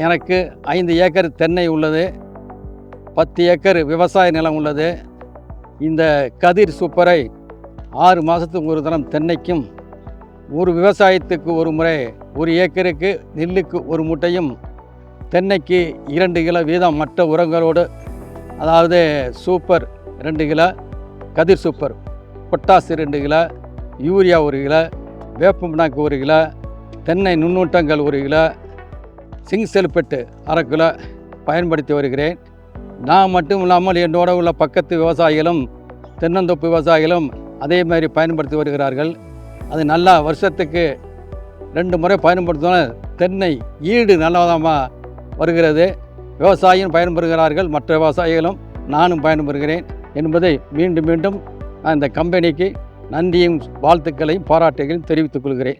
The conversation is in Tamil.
எனக்கு 5 ஏக்கர் தென்னை உள்ளது, 10 ஏக்கர் விவசாய நிலம் உள்ளது. இந்த கதிர் சூப்பரை 6 மாதத்துக்கு ஒரு தரம் தென்னைக்கும், ஒரு விவசாயத்துக்கு ஒரு முறை 1 ஏக்கருக்கு நெல்லுக்கு 1 மூட்டையும், தென்னைக்கு 2 கிலோ வீதம் மற்ற உரங்களோடு, அதாவது சூப்பர் 2 கிலோ, கதிர் super, potash 2 kilo, urea 1 kilo, வேப்ப புண்ணாக்கு 1 கிலோ, தென்னை நுண்ணூட்டங்கள் 1 கிலோ, சிங்க் சல்பேட்டு 1/2 கிலோ பயன்படுத்தி வருகிறேன். நான் மட்டும் இல்லாமல் என்னோட உள்ள பக்கத்து விவசாயிகளும், தென்னந்தோப்பு விவசாயிகளும் அதே மாதிரி பயன்படுத்தி வருகிறார்கள். அது நல்லா வருஷத்துக்கு 2 முறை பயன்படுத்தினால் தென்னை ஈடு நல்லதாக வருகிறது. விவசாயியும் பயன்பெறுகிறார்கள், மற்ற விவசாயிகளும் நானும் பயன்பெறுகிறேன் என்பதை மீண்டும் மீண்டும் அந்த கம்பெனிக்கு நன்றியும் வாழ்த்துக்களையும் பாராட்டுகளையும் தெரிவித்துக் கொள்கிறேன்.